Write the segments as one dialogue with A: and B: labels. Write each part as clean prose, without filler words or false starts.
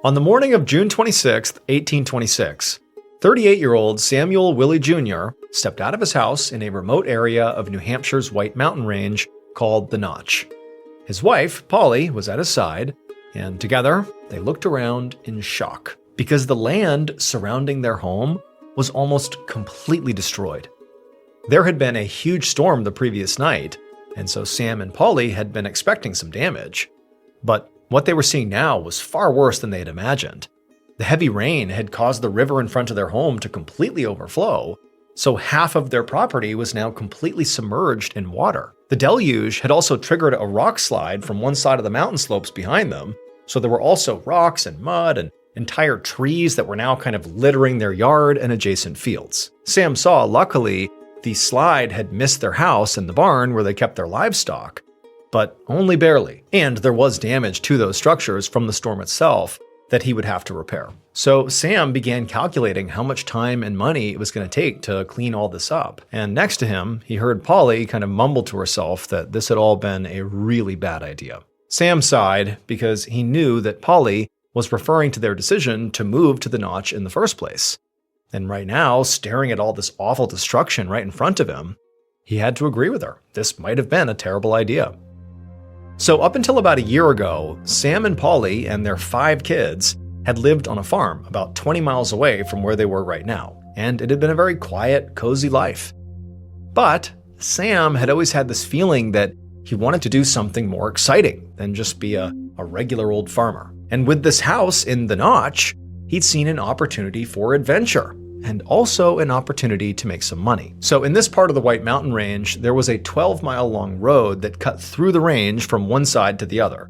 A: On the morning of June 26, 1826, 38-year-old Samuel Willie Jr. stepped out of his house in a remote area of New Hampshire's White Mountain Range called the Notch. His wife, Polly, was at his side, and together they looked around in shock because the land surrounding their home was almost completely destroyed. There had been a huge storm the previous night, and so Sam and Polly had been expecting some damage. But what they were seeing now was far worse than they had imagined. The heavy rain had caused the river in front of their home to completely overflow, so half of their property was now completely submerged in water. The deluge had also triggered a rock slide from one side of the mountain slopes behind them, so there were also rocks and mud and entire trees that were now kind of littering their yard and adjacent fields. Sam saw, luckily, the slide had missed their house and the barn where they kept their livestock, but only barely, and there was damage to those structures from the storm itself that he would have to repair. So Sam began calculating how much time and money it was going to take to clean all this up. And next to him, he heard Polly kind of mumble to herself that this had all been a really bad idea. Sam sighed because he knew that Polly was referring to their decision to move to the Notch in the first place. And right now, staring at all this awful destruction right in front of him, he had to agree with her. This might have been a terrible idea. So up until about a year ago, Sam and Polly and their 5 kids had lived on a farm about 20 miles away from where they were right now, and it had been a very quiet, cozy life. But Sam had always had this feeling that he wanted to do something more exciting than just be a regular old farmer. And with this house in the Notch, he'd seen an opportunity for adventure, and also an opportunity to make some money. So in this part of the White Mountain Range, there was a 12-mile-long road that cut through the range from one side to the other.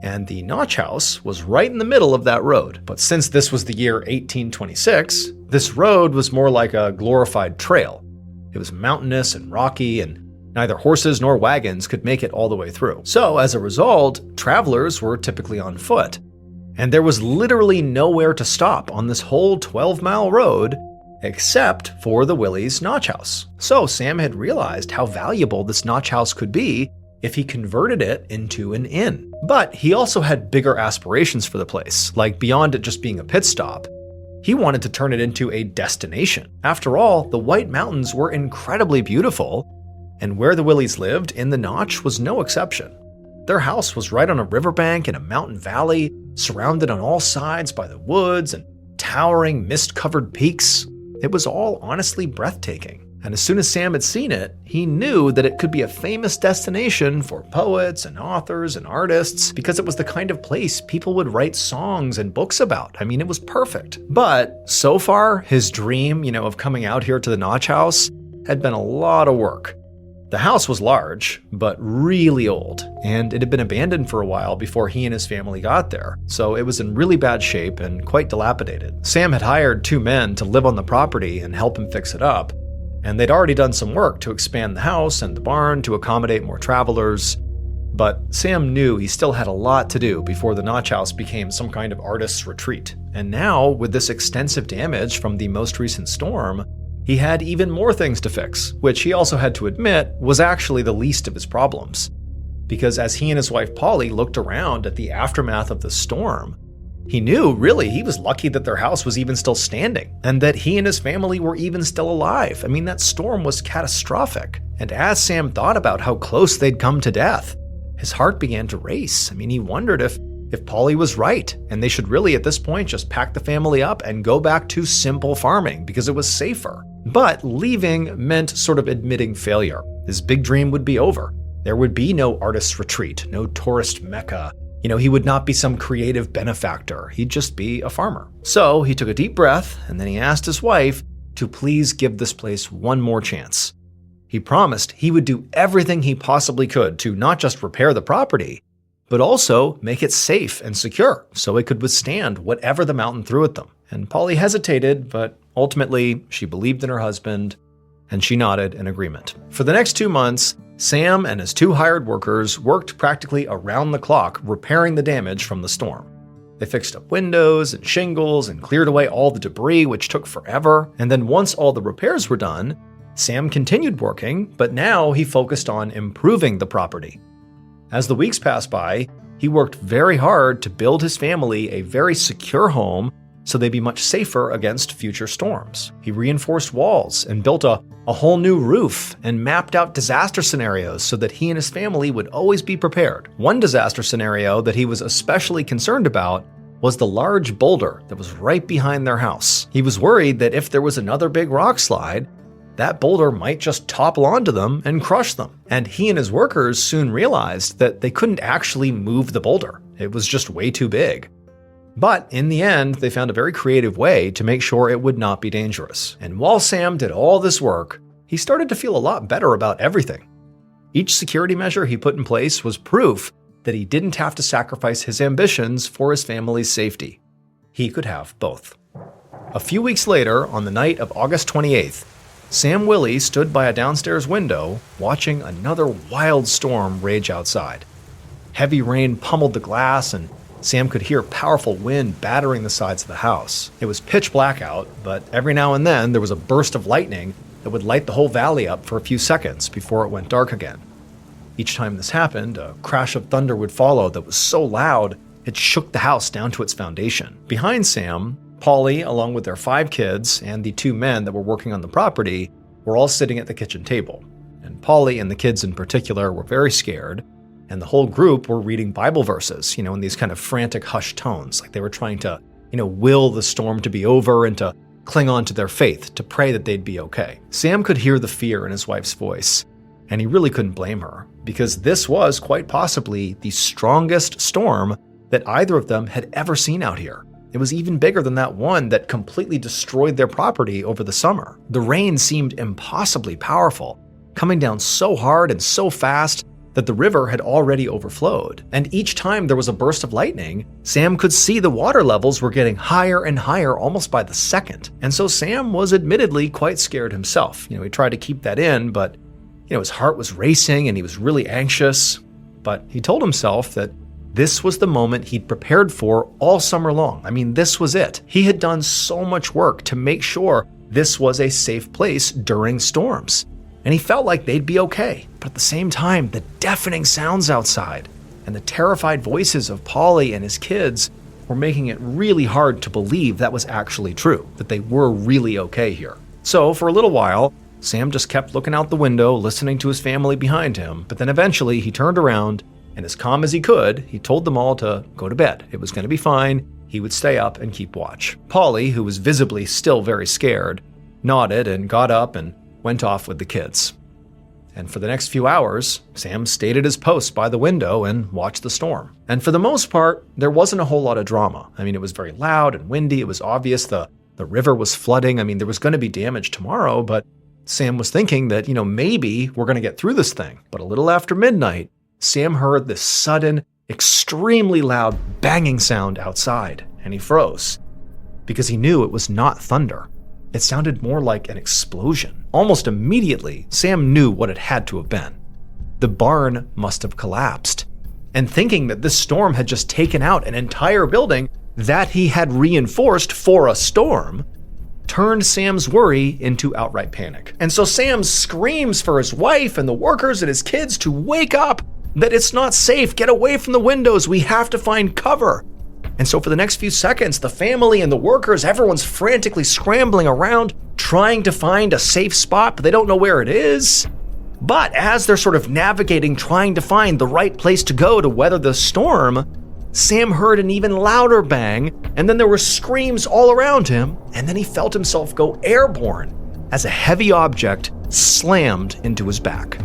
A: And the Notch house was right in the middle of that road. But since this was the year 1826, this road was more like a glorified trail. It was mountainous and rocky, and neither horses nor wagons could make it all the way through. So as a result, travelers were typically on foot. And there was literally nowhere to stop on this whole 12-mile road except for the Willie's Notch house. So Sam had realized how valuable this Notch house could be if he converted it into an inn. But he also had bigger aspirations for the place, like beyond it just being a pit stop. He wanted to turn it into a destination. After all, the White Mountains were incredibly beautiful, and where the Willies lived in the Notch was no exception. Their house was right on a riverbank in a mountain valley, surrounded on all sides by the woods and towering mist-covered peaks. It was all honestly breathtaking. And as soon as Sam had seen it, he knew that it could be a famous destination for poets and authors and artists because it was the kind of place people would write songs and books about. I mean, it was perfect. But so far, his dream, of coming out here to the Notch house had been a lot of work. The house was large, but really old, and it had been abandoned for a while before he and his family got there, so it was in really bad shape and quite dilapidated. Sam had hired 2 men to live on the property and help him fix it up, and they'd already done some work to expand the house and the barn to accommodate more travelers. But Sam knew he still had a lot to do before the Notch house became some kind of artist's retreat. And now, with this extensive damage from the most recent storm, he had even more things to fix, which he also had to admit was actually the least of his problems. Because as he and his wife Polly looked around at the aftermath of the storm, he knew really he was lucky that their house was even still standing, and that he and his family were even still alive. I mean, that storm was catastrophic. And as Sam thought about how close they'd come to death, his heart began to race. I mean, he wondered if Polly was right, and they should really at this point just pack the family up and go back to simple farming because it was safer. But leaving meant sort of admitting failure. His big dream would be over. There would be no artist's retreat, no tourist mecca. He would not be some creative benefactor. He'd just be a farmer. So he took a deep breath, and then he asked his wife to please give this place one more chance. He promised he would do everything he possibly could to not just repair the property, but also make it safe and secure so it could withstand whatever the mountain threw at them. And Polly hesitated, but ultimately she believed in her husband, and she nodded in agreement. For the next 2 months, Sam and his 2 hired workers worked practically around the clock repairing the damage from the storm. They fixed up windows and shingles and cleared away all the debris, which took forever. And then once all the repairs were done, Sam continued working, but now he focused on improving the property. As the weeks passed by, He worked very hard to build his family a very secure home so they'd be much safer against future storms. He reinforced walls and built a whole new roof and mapped out disaster scenarios so that he and his family would always be prepared. One disaster scenario that he was especially concerned about was the large boulder that was right behind their house. He was worried that if there was another big rock slide, that boulder might just topple onto them and crush them. And he and his workers soon realized that they couldn't actually move the boulder. It was just way too big. But in the end, they found a very creative way to make sure it would not be dangerous. And while Sam did all this work, he started to feel a lot better about everything. Each security measure he put in place was proof that he didn't have to sacrifice his ambitions for his family's safety. He could have both. A few weeks later, on the night of August 28th, Sam Willie stood by a downstairs window watching another wild storm rage outside. Heavy rain pummeled the glass, and Sam could hear powerful wind battering the sides of the house. It was pitch black out, but every now and then there was a burst of lightning that would light the whole valley up for a few seconds before it went dark again. Each time this happened, a crash of thunder would follow that was so loud it shook the house down to its foundation. Behind Sam, Polly, along with their 5 kids and the 2 men that were working on the property, were all sitting at the kitchen table. And Polly and the kids in particular were very scared, and the whole group were reading Bible verses, in these kind of frantic hushed tones, like they were trying to, will the storm to be over and to cling on to their faith, to pray that they'd be okay. Sam could hear the fear in his wife's voice, and he really couldn't blame her, because this was quite possibly the strongest storm that either of them had ever seen out here. It was even bigger than that one that completely destroyed their property over the summer. The rain seemed impossibly powerful, coming down so hard and so fast that the river had already overflowed. And each time there was a burst of lightning, Sam could see the water levels were getting higher and higher almost by the second. And so Sam was admittedly quite scared himself. He tried to keep that in, but his heart was racing and he was really anxious. But he told himself that this was the moment he'd prepared for all summer long. This was it. He had done so much work to make sure this was a safe place during storms. And he felt like they'd be okay. But at the same time, the deafening sounds outside and the terrified voices of Polly and his kids were making it really hard to believe that was actually true, that they were really okay here. So for a little while, Sam just kept looking out the window, listening to his family behind him. But then eventually he turned around, and as calm as he could, he told them all to go to bed. It was going to be fine. He would stay up and keep watch. Polly, who was visibly still very scared, nodded and got up and went off with the kids. And for the next few hours, Sam stayed at his post by the window and watched the storm. And for the most part, there wasn't a whole lot of drama. It was very loud and windy. It was obvious the river was flooding. There was going to be damage tomorrow, but Sam was thinking that, maybe we're going to get through this thing. But a little after midnight, Sam heard this sudden, extremely loud banging sound outside, and he froze because he knew it was not thunder. It sounded more like an explosion. Almost immediately, Sam knew what it had to have been. The barn must have collapsed. And thinking that this storm had just taken out an entire building that he had reinforced for a storm, turned Sam's worry into outright panic. And so Sam screams for his wife and the workers and his kids to wake up, that it's not safe, get away from the windows, we have to find cover. And so for the next few seconds, the family and the workers, everyone's frantically scrambling around, trying to find a safe spot, but they don't know where it is. But as they're sort of navigating, trying to find the right place to go to weather the storm, Sam heard an even louder bang, and then there were screams all around him, and then he felt himself go airborne as a heavy object slammed into his back.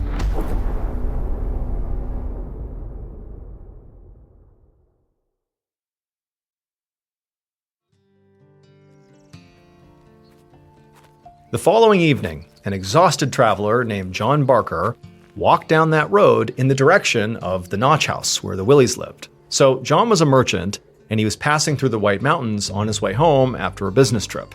A: The following evening, an exhausted traveler named John Barker walked down that road in the direction of the Notch House where the Willies lived. So John was a merchant, and he was passing through the White Mountains on his way home after a business trip.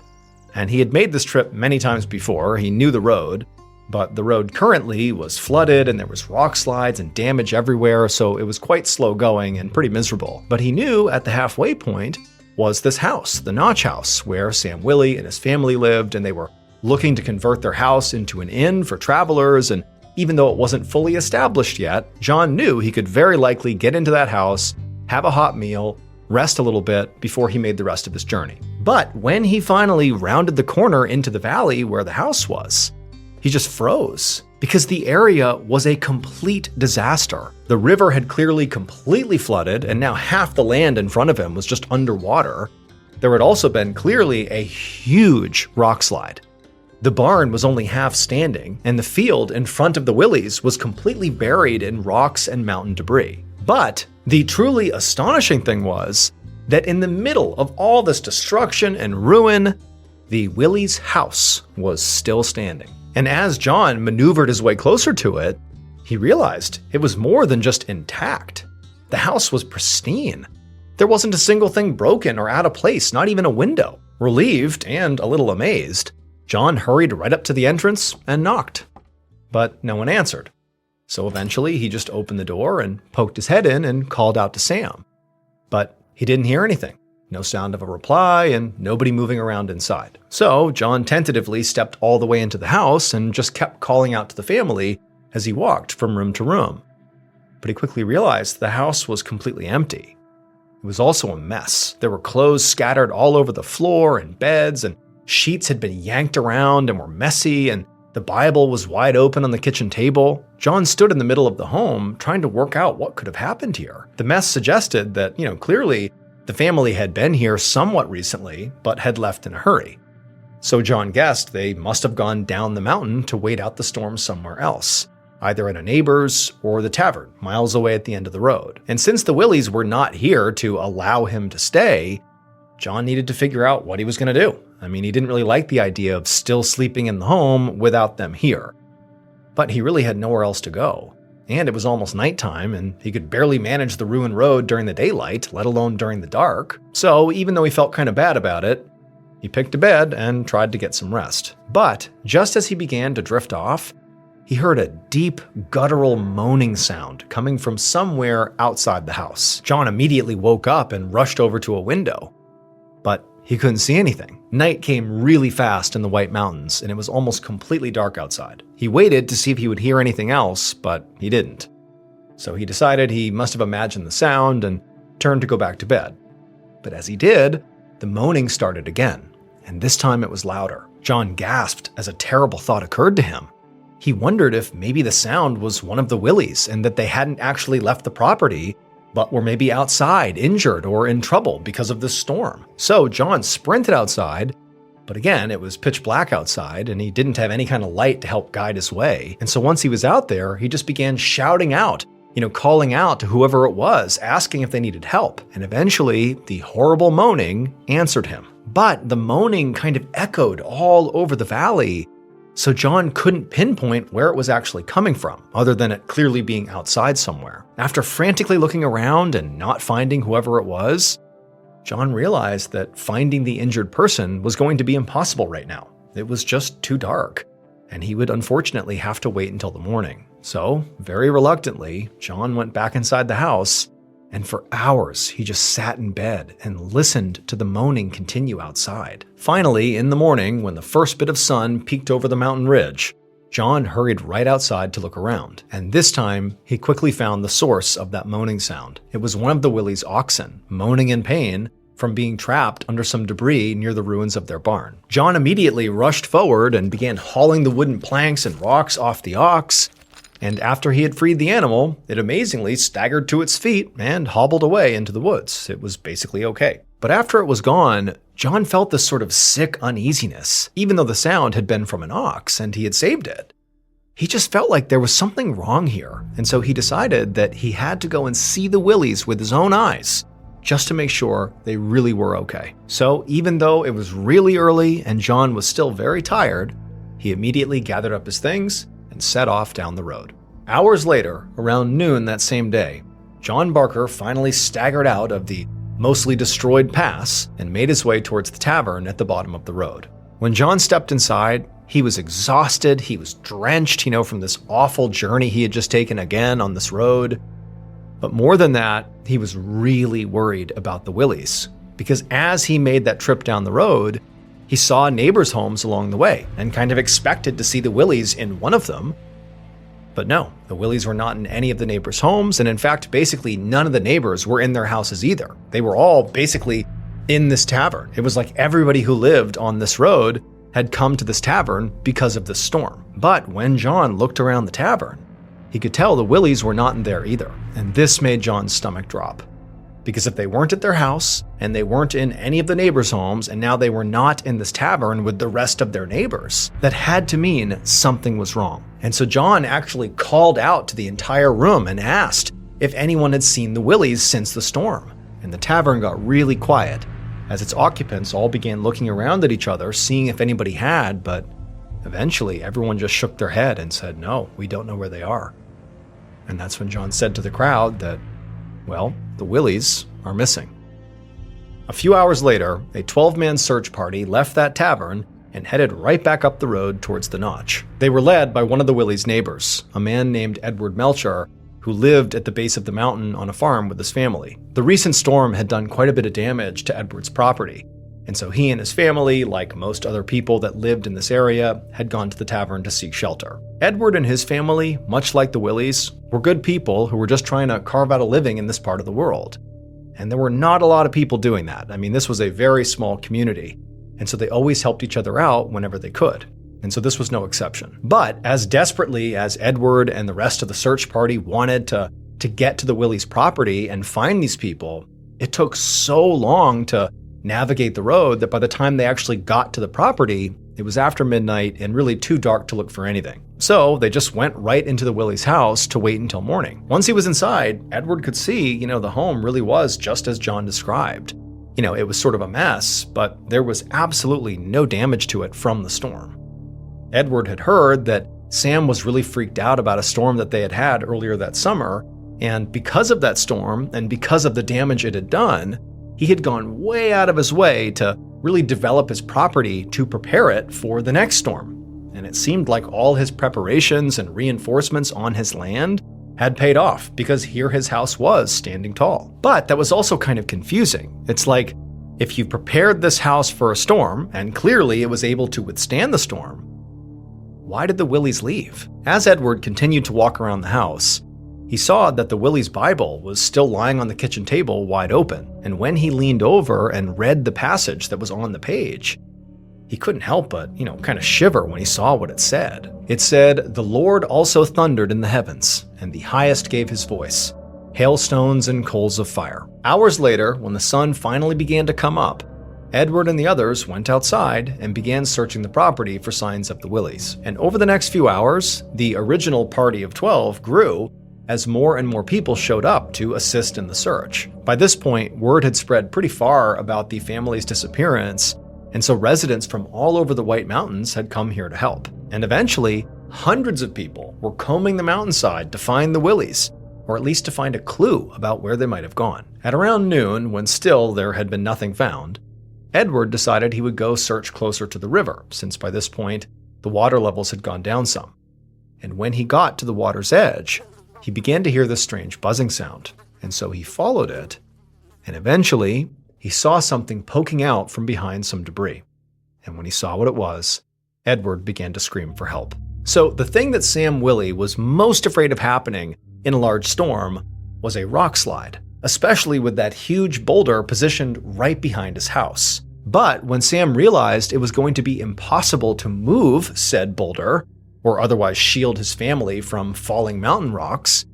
A: And he had made this trip many times before. He knew the road, but the road currently was flooded and there was rock slides and damage everywhere, so it was quite slow going and pretty miserable. But he knew at the halfway point was this house, the Notch House, where Sam Willie and his family lived, and they were looking to convert their house into an inn for travelers. And even though it wasn't fully established yet, John knew he could very likely get into that house have a hot meal, rest a little bit before he made the rest of his journey. But when he finally rounded the corner into the valley where the house was, he just froze because the area was a complete disaster. The river had clearly completely flooded, and now half the land in front of him was just underwater. There had also been clearly a huge rock slide. The barn was only half standing, and the field in front of the Willies was completely buried in rocks and mountain debris. But the truly astonishing thing was that in the middle of all this destruction and ruin, the Willies' house was still standing. And as John maneuvered his way closer to it, he realized it was more than just intact. The house was pristine. There wasn't a single thing broken or out of place, not even a window. Relieved and a little amazed, John hurried right up to the entrance and knocked. But no one answered. So eventually he just opened the door and poked his head in and called out to Sam. But he didn't hear anything. No sound of a reply and nobody moving around inside. So John tentatively stepped all the way into the house and just kept calling out to the family as he walked from room to room. But he quickly realized the house was completely empty. It was also a mess. There were clothes scattered all over the floor and beds, and sheets had been yanked around and were messy, and the Bible was wide open on the kitchen table. John stood in the middle of the home trying to work out what could have happened here. The mess suggested that, clearly the family had been here somewhat recently, but had left in a hurry. So John guessed they must have gone down the mountain to wait out the storm somewhere else, either at a neighbor's or the tavern, miles away at the end of the road. And since the Willies were not here to allow him to stay, John needed to figure out what he was going to do. He didn't really like the idea of still sleeping in the home without them here. But he really had nowhere else to go. And it was almost nighttime, and he could barely manage the ruined road during the daylight, let alone during the dark. So even though he felt kind of bad about it, he picked a bed and tried to get some rest. But just as he began to drift off, he heard a deep, guttural moaning sound coming from somewhere outside the house. John immediately woke up and rushed over to a window. But he couldn't see anything. Night came really fast in the White Mountains, and it was almost completely dark outside. He waited to see if he would hear anything else, but he didn't. So he decided he must have imagined the sound and turned to go back to bed. But as he did, the moaning started again, and this time it was louder. John gasped as a terrible thought occurred to him. He wondered if maybe the sound was one of the Willies and that they hadn't actually left the property, but were maybe outside, injured or in trouble because of this storm. So John sprinted outside, but again, it was pitch black outside and he didn't have any kind of light to help guide his way. And so once he was out there, he just began shouting out, calling out to whoever it was, asking if they needed help. And eventually, the horrible moaning answered him. But the moaning kind of echoed all over the valley, so John couldn't pinpoint where it was actually coming from, other than it clearly being outside somewhere. After frantically looking around and not finding whoever it was, John realized that finding the injured person was going to be impossible right now. It was just too dark, and he would unfortunately have to wait until the morning. So, very reluctantly, John went back inside the house, and for hours he just sat in bed and listened to the moaning continue outside. Finally, in the morning, when the first bit of sun peeked over the mountain ridge, John hurried right outside to look around, and this time he quickly found the source of that moaning sound. It was one of the Willies' oxen, moaning in pain from being trapped under some debris near the ruins of their barn. John immediately rushed forward and began hauling the wooden planks and rocks off the ox, and after he had freed the animal, it amazingly staggered to its feet and hobbled away into the woods. It was basically okay. But after it was gone, John felt this sort of sick uneasiness, even though the sound had been from an ox and he had saved it. He just felt like there was something wrong here, and so he decided that he had to go and see the Willies with his own eyes, just to make sure they really were okay. So even though it was really early and John was still very tired, he immediately gathered up his things and set off down the road. Hours later, around noon that same day, John Barker finally staggered out of the mostly destroyed pass and made his way towards the tavern at the bottom of the road. When John stepped inside, he was exhausted, he was drenched, from this awful journey he had just taken again on this road. But more than that, he was really worried about the Willies, because as he made that trip down the road, he saw neighbors' homes along the way and kind of expected to see the Willies in one of them. But no, the Willies were not in any of the neighbors' homes, and in fact, basically none of the neighbors were in their houses either. They were all basically in this tavern. It was like everybody who lived on this road had come to this tavern because of the storm. But when John looked around the tavern, he could tell the Willies were not in there either, and this made John's stomach drop. Because if they weren't at their house, and they weren't in any of the neighbors' homes, and now they were not in this tavern with the rest of their neighbors, that had to mean something was wrong. And so John actually called out to the entire room and asked if anyone had seen the Willies since the storm. And the tavern got really quiet, as its occupants all began looking around at each other, seeing if anybody had, but eventually everyone just shook their head and said, no, we don't know where they are. And that's when John said to the crowd that, well, the Willies are missing. A few hours later, a 12-man search party left that tavern and headed right back up the road towards the Notch. They were led by one of the Willies' neighbors, a man named Edward Melcher, who lived at the base of the mountain on a farm with his family. The recent storm had done quite a bit of damage to Edward's property, and so he and his family, like most other people that lived in this area, had gone to the tavern to seek shelter. Edward and his family, much like the Willies, were good people who were just trying to carve out a living in this part of the world. And there were not a lot of people doing that. I mean, this was a very small community, and so they always helped each other out whenever they could. And so this was no exception. But as desperately as Edward and the rest of the search party wanted to get to the Willies' property and find these people, it took so long to navigate the road that by the time they actually got to the property, it was after midnight and really too dark to look for anything. So they just went right into the Willies' house to wait until morning. Once he was inside, Edward could see, the home really was just as John described. It was sort of a mess, but there was absolutely no damage to it from the storm. Edward had heard that Sam was really freaked out about a storm that they had had earlier that summer, and because of that storm and because of the damage it had done, he had gone way out of his way to really develop his property to prepare it for the next storm. And it seemed like all his preparations and reinforcements on his land had paid off, because here his house was standing tall. But that was also kind of confusing. It's like, if you've prepared this house for a storm, and clearly it was able to withstand the storm, why did the Willies leave? As Edward continued to walk around the house, he saw that the Willies' Bible was still lying on the kitchen table wide open, and when he leaned over and read the passage that was on the page, he couldn't help but, kind of shiver when he saw what it said. It said, "The Lord also thundered in the heavens, and the highest gave his voice, hailstones and coals of fire." Hours later, when the sun finally began to come up, Edward and the others went outside and began searching the property for signs of the Willies. And over the next few hours, the original party of 12 grew as more and more people showed up to assist in the search. By this point, word had spread pretty far about the family's disappearance, and so residents from all over the White Mountains had come here to help. And eventually, hundreds of people were combing the mountainside to find the Willies, or at least to find a clue about where they might have gone. At around noon, when still there had been nothing found, Edward decided he would go search closer to the river, since by this point, the water levels had gone down some. And when he got to the water's edge, he began to hear this strange buzzing sound, and so he followed it, and eventually, he saw something poking out from behind some debris. And when he saw what it was, Edward began to scream for help. So the thing that Sam Willie was most afraid of happening in a large storm was a rock slide, especially with that huge boulder positioned right behind his house. But when Sam realized it was going to be impossible to move said boulder, or otherwise shield his family from falling mountain rocks,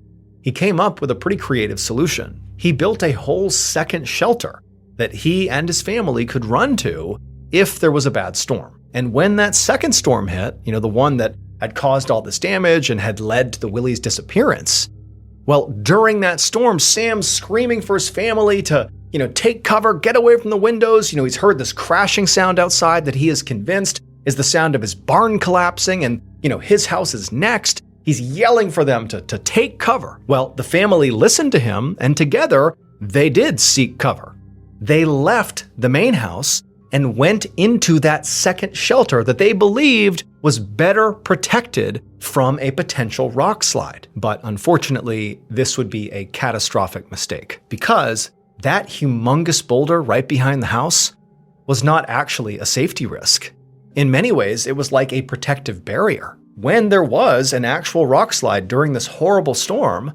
A: he came up with a pretty creative solution. He built a whole second shelter that he and his family could run to if there was a bad storm. And when that second storm hit, the one that had caused all this damage and had led to the Willies' disappearance, well, during that storm, Sam's screaming for his family to, take cover, get away from the windows. He's heard this crashing sound outside that he is convinced is the sound of his barn collapsing, and, his house is next. He's yelling for them to take cover. Well, the family listened to him, and together, they did seek cover. They left the main house and went into that second shelter that they believed was better protected from a potential rock slide. But unfortunately, this would be a catastrophic mistake, because that humongous boulder right behind the house was not actually a safety risk. In many ways, it was like a protective barrier. when there was an actual rock slide during this horrible storm,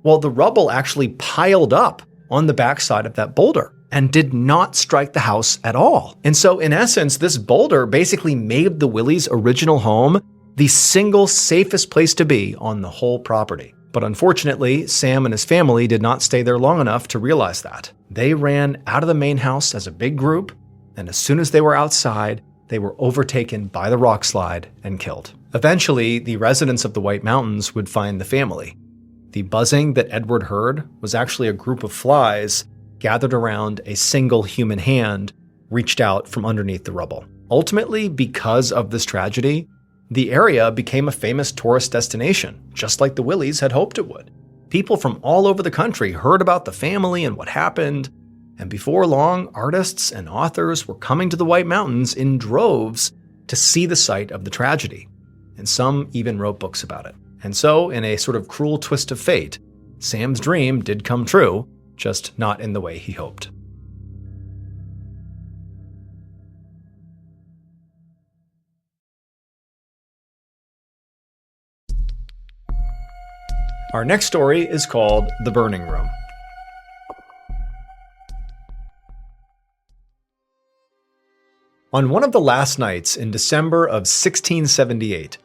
A: well, the rubble actually piled up on the backside of that boulder and did not strike the house at all. And so in essence, this boulder basically made the Willies' original home the single safest place to be on the whole property. But unfortunately, Sam and his family did not stay there long enough to realize that. They ran out of the main house as a big group, and as soon as they were outside, they were overtaken by the rock slide and killed. Eventually, the residents of the White Mountains would find the family. The buzzing that Edward heard was actually a group of flies gathered around a single human hand reached out from underneath the rubble. Ultimately, because of this tragedy, the area became a famous tourist destination, just like the Willies had hoped it would. People from all over the country heard about the family and what happened, and before long, artists and authors were coming to the White Mountains in droves to see the site of the tragedy, and some even wrote books about it. And so, in a sort of cruel twist of fate, Sam's dream did come true, just not in the way he hoped. Our next story is called The Burning Room. On one of the last nights in December of 1678,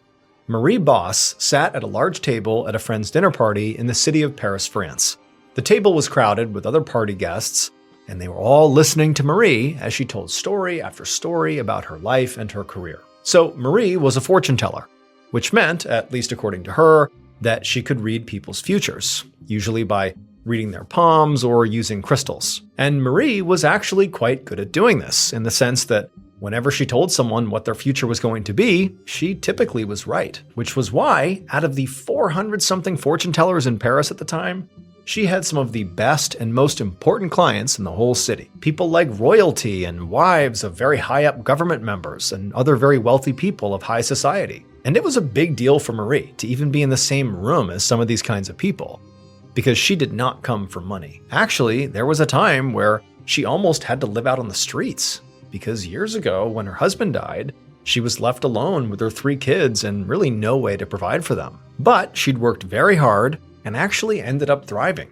A: Marie Bosse sat at a large table at a friend's dinner party in the city of Paris, France. The table was crowded with other party guests, and they were all listening to Marie as she told story after story about her life and her career. So Marie was a fortune teller, which meant, at least according to her, that she could read people's futures, usually by reading their palms or using crystals. And Marie was actually quite good at doing this, in the sense that whenever she told someone what their future was going to be, she typically was right, which was why, out of the 400-something fortune tellers in Paris at the time, she had some of the best and most important clients in the whole city. People like royalty and wives of very high-up government members and other very wealthy people of high society. And it was a big deal for Marie to even be in the same room as some of these kinds of people, because she did not come from money. Actually, there was a time where she almost had to live out on the streets, because years ago, when her husband died, she was left alone with her 3 kids and really no way to provide for them. But she'd worked very hard and actually ended up thriving.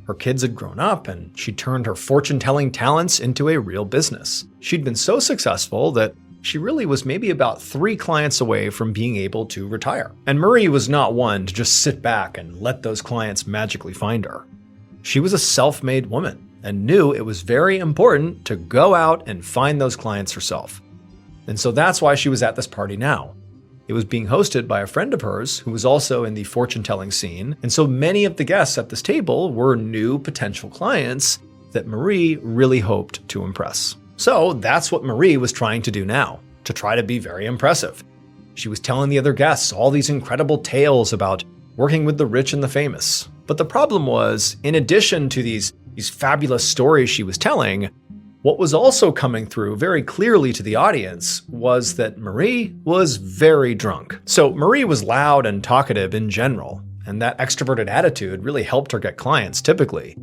A: Her kids had grown up, and she turned her fortune-telling talents into a real business. She'd been so successful that she really was maybe about 3 clients away from being able to retire. And Marie was not one to just sit back and let those clients magically find her. She was a self-made woman and knew it was very important to go out and find those clients herself. And so that's why she was at this party now. It was being hosted by a friend of hers who was also in the fortune-telling scene, and so many of the guests at this table were new potential clients that Marie really hoped to impress. So that's what Marie was trying to do now, to try to be very impressive. She was telling the other guests all these incredible tales about working with the rich and the famous. But the problem was, in addition to these fabulous stories she was telling, what was also coming through very clearly to the audience was that Marie was very drunk. So Marie was loud and talkative in general, and that extroverted attitude really helped her get clients typically.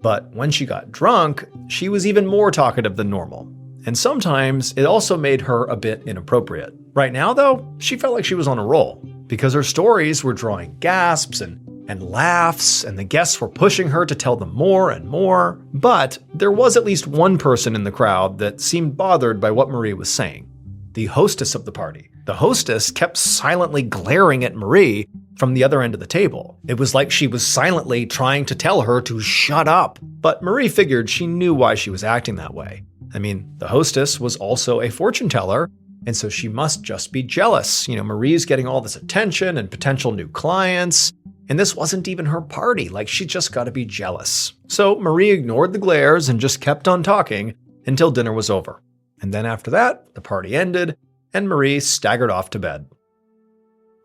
A: But when she got drunk, she was even more talkative than normal. And sometimes it also made her a bit inappropriate. Right now, though, she felt like she was on a roll, because her stories were drawing gasps and laughs, and the guests were pushing her to tell them more and more. But there was at least one person in the crowd that seemed bothered by what Marie was saying: the hostess of the party. The hostess kept silently glaring at Marie from the other end of the table. It was like she was silently trying to tell her to shut up. But Marie figured she knew why she was acting that way. I mean, the hostess was also a fortune teller, and so she must just be jealous. Marie's getting all this attention and potential new clients, and this wasn't even her party. Like, she just got to be jealous. So Marie ignored the glares and just kept on talking until dinner was over. And then after that, the party ended, and Marie staggered off to bed.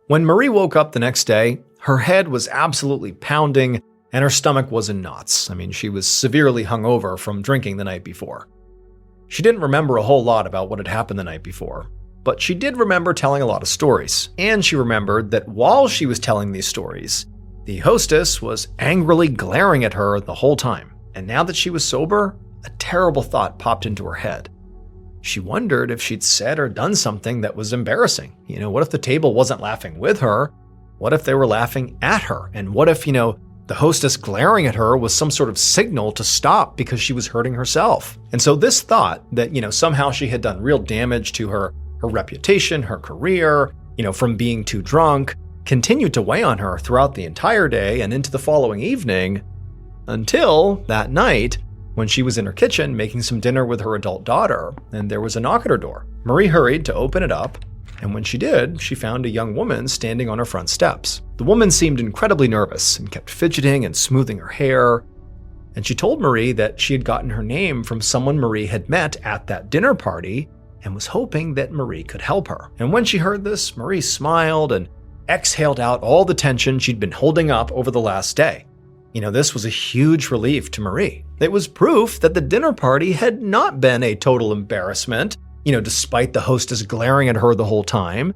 A: When Marie woke up the next day, her head was absolutely pounding, and her stomach was in knots. I mean, she was severely hungover from drinking the night before. She didn't remember a whole lot about what had happened the night before, but she did remember telling a lot of stories. And she remembered that while she was telling these stories, the hostess was angrily glaring at her the whole time. And now that she was sober, a terrible thought popped into her head. She wondered if she'd said or done something that was embarrassing. What if the table wasn't laughing with her? What if they were laughing at her? And what if, the hostess glaring at her was some sort of signal to stop because she was hurting herself? And so this thought that, somehow she had done real damage to her reputation, her career, from being too drunk, continued to weigh on her throughout the entire day and into the following evening, until that night when she was in her kitchen making some dinner with her adult daughter, and there was a knock at her door. Marie hurried to open it up, and when she did, she found a young woman standing on her front steps. The woman seemed incredibly nervous and kept fidgeting and smoothing her hair, and she told Marie that she had gotten her name from someone Marie had met at that dinner party and was hoping that Marie could help her. And when she heard this, Marie smiled and exhaled out all the tension she'd been holding up over the last day. This was a huge relief to Marie. It was proof that the dinner party had not been a total embarrassment, despite the hostess glaring at her the whole time.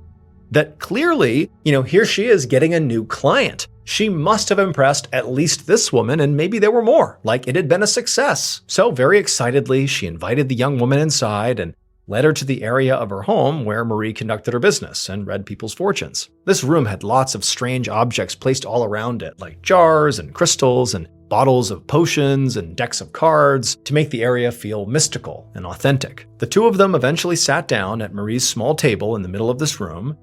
A: That clearly, here she is getting a new client. She must have impressed at least this woman, and maybe there were more, like it had been a success. So very excitedly, she invited the young woman inside and led her to the area of her home where Marie conducted her business and read people's fortunes. This room had lots of strange objects placed all around it, like jars and crystals and bottles of potions and decks of cards to make the area feel mystical and authentic. The two of them eventually sat down at Marie's small table in the middle of this room,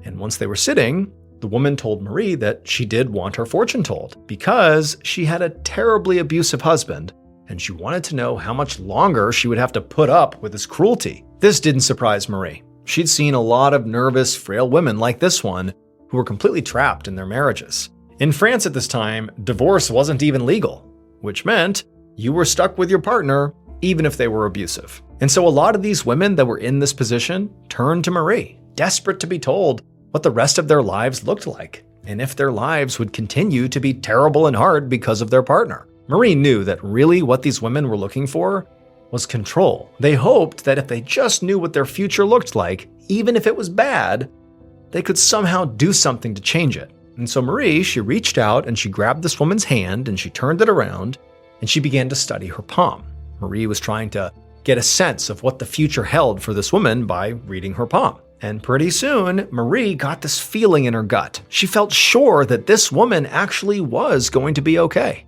A: and once they were sitting, the woman told Marie that she did want her fortune told because she had a terribly abusive husband, and she wanted to know how much longer she would have to put up with his cruelty. This didn't surprise Marie. She'd seen a lot of nervous, frail women like this one who were completely trapped in their marriages. In France at this time, divorce wasn't even legal, which meant you were stuck with your partner even if they were abusive. And so a lot of these women that were in this position turned to Marie, desperate to be told what the rest of their lives looked like, and if their lives would continue to be terrible and hard because of their partner. Marie knew that really what these women were looking for was control. They hoped that if they just knew what their future looked like, even if it was bad, they could somehow do something to change it. And so Marie, she reached out and she grabbed this woman's hand and she turned it around and she began to study her palm. Marie was trying to get a sense of what the future held for this woman by reading her palm. And pretty soon, Marie got this feeling in her gut. She felt sure that this woman actually was going to be okay.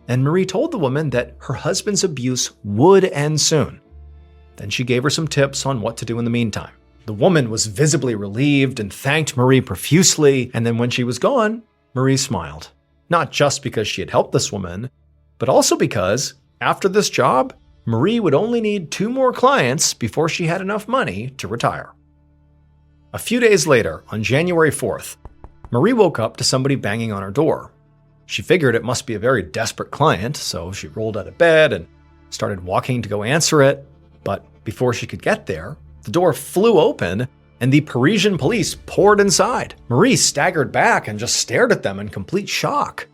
A: And Marie told the woman that her husband's abuse would end soon. Then she gave her some tips on what to do in the meantime. The woman was visibly relieved and thanked Marie profusely, and then when she was gone, Marie smiled. Not just because she had helped this woman, but also because, after this job, Marie would only need 2 more clients before she had enough money to retire. A few days later, on January 4th, Marie woke up to somebody banging on her door. She figured it must be a very desperate client, so she rolled out of bed and started walking to go answer it. But before she could get there, the door flew open and the Parisian police poured inside. Marie staggered back and just stared at them in complete shock.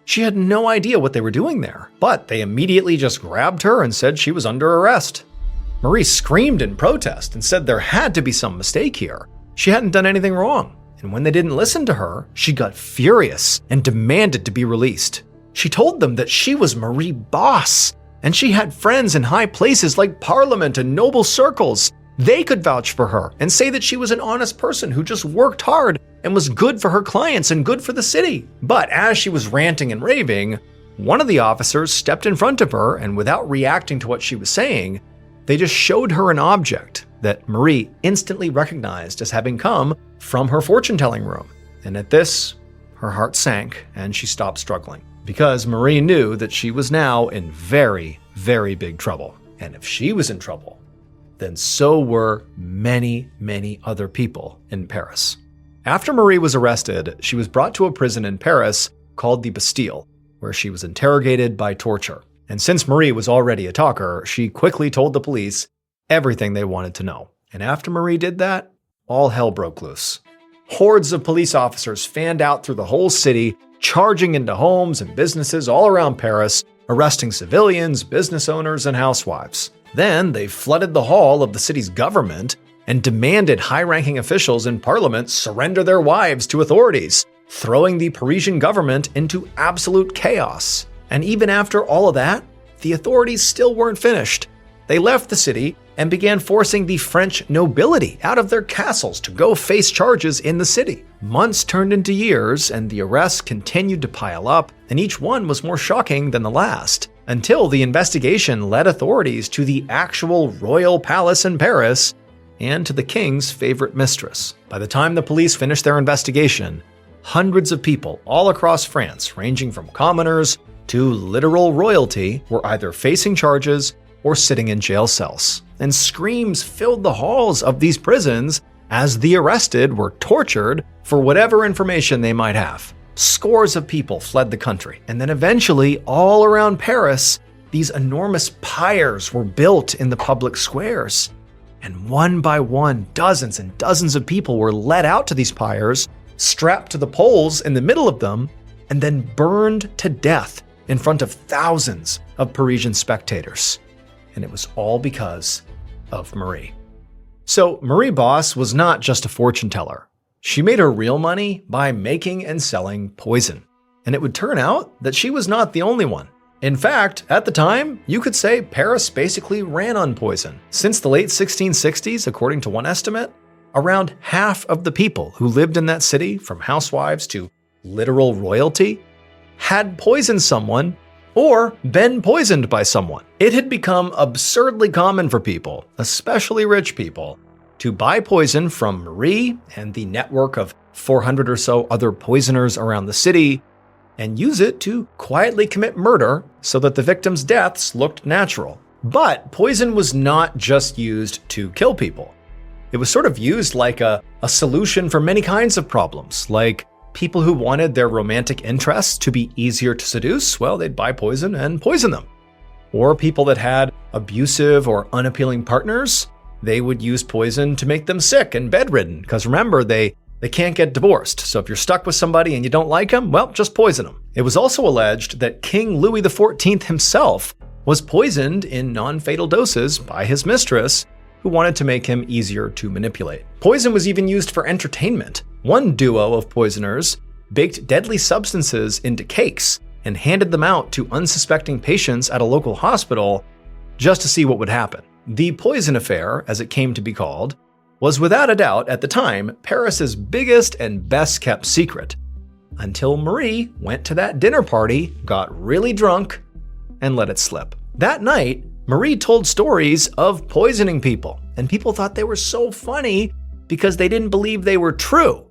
A: She had no idea what they were doing there, but they immediately just grabbed her and said she was under arrest. Marie screamed in protest and said there had to be some mistake here. She hadn't done anything wrong. And when they didn't listen to her, she got furious and demanded to be released. She told them that she was Marie Boss, and she had friends in high places like Parliament and noble circles. They could vouch for her and say that she was an honest person who just worked hard and was good for her clients and good for the city. But as she was ranting and raving, one of the officers stepped in front of her, and without reacting to what she was saying, they just showed her an object that Marie instantly recognized as having come from her fortune-telling room. And at this, her heart sank and she stopped struggling, because Marie knew that she was now in very, very big trouble. And if she was in trouble, then so were many, many other people in Paris. After Marie was arrested, she was brought to a prison in Paris called the Bastille, where she was interrogated by torture. And since Marie was already a talker, she quickly told the police everything they wanted to know. And after Marie did that, all hell broke loose. Hordes of police officers fanned out through the whole city, charging into homes and businesses all around Paris, arresting civilians, business owners, and housewives. Then they flooded the hall of the city's government and demanded high-ranking officials in parliament surrender their wives to authorities, throwing the Parisian government into absolute chaos. And even after all of that, the authorities still weren't finished. they left the city and began forcing the French nobility out of their castles to go face charges in the city. Months turned into years, and the arrests continued to pile up, and each one was more shocking than the last, until the investigation led authorities to the actual royal palace in Paris and to the king's favorite mistress. By the time the police finished their investigation, hundreds of people all across France, ranging from commoners to literal royalty, were either facing charges or sitting in jail cells. And screams filled the halls of these prisons as the arrested were tortured for whatever information they might have. Scores of people fled the country, and then eventually, all around Paris, these enormous pyres were built in the public squares. And one by one, dozens and dozens of people were led out to these pyres, strapped to the poles in the middle of them, and then burned to death in front of thousands of Parisian spectators. And it was all because of Marie. So Marie Bosse was not just a fortune teller. She made her real money by making and selling poison. And it would turn out that she was not the only one. In fact, at the time, you could say Paris basically ran on poison. Since the late 1660s, according to one estimate, around half of the people who lived in that city, from housewives to literal royalty, had poisoned someone or been poisoned by someone. It had become absurdly common for people, especially rich people, to buy poison from Marie and the network of 400 or so other poisoners around the city and use it to quietly commit murder so that the victims' deaths looked natural. But poison was not just used to kill people. It was sort of used like a solution for many kinds of problems, like people who wanted their romantic interests to be easier to seduce, well, they'd buy poison and poison them. Or people that had abusive or unappealing partners, they would use poison to make them sick and bedridden, because remember, they can't get divorced. So if you're stuck with somebody and you don't like them, well, just poison them. It was also alleged that King Louis XIV himself was poisoned in non-fatal doses by his mistress, who wanted to make him easier to manipulate. Poison was even used for entertainment. One duo of poisoners baked deadly substances into cakes and handed them out to unsuspecting patients at a local hospital just to see what would happen. The poison affair, as it came to be called, was without a doubt at the time Paris's biggest and best kept secret, until Marie went to that dinner party, got really drunk, and let it slip. That night, Marie told stories of poisoning people, and people thought they were so funny because they didn't believe they were true.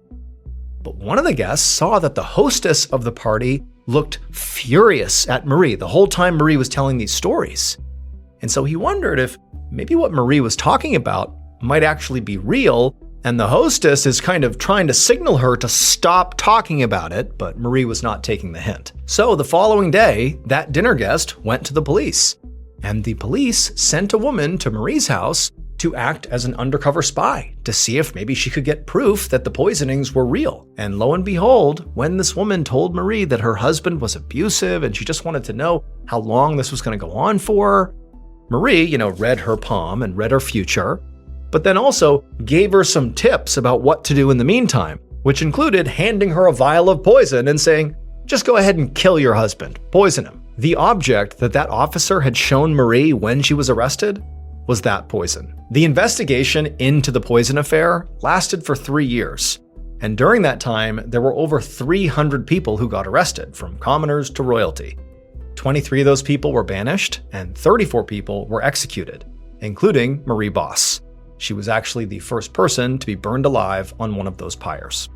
A: But one of the guests saw that the hostess of the party looked furious at Marie the whole time Marie was telling these stories. And so he wondered if maybe what Marie was talking about might actually be real, and the hostess is kind of trying to signal her to stop talking about it, but Marie was not taking the hint. So the following day, that dinner guest went to the police, and the police sent a woman to Marie's house to act as an undercover spy to see if maybe she could get proof that the poisonings were real. And lo and behold, when this woman told Marie that her husband was abusive and she just wanted to know how long this was going to go on for, Marie, read her palm and read her future, but then also gave her some tips about what to do in the meantime, which included handing her a vial of poison and saying, just go ahead and kill your husband, poison him. The object that officer had shown Marie when she was arrested was that poison. The investigation into the poison affair lasted for 3 years, and during that time, there were over 300 people who got arrested, from commoners to royalty. 23 of those people were banished, and 34 people were executed, including Marie Bosse. She was actually the first person to be burned alive on one of those pyres.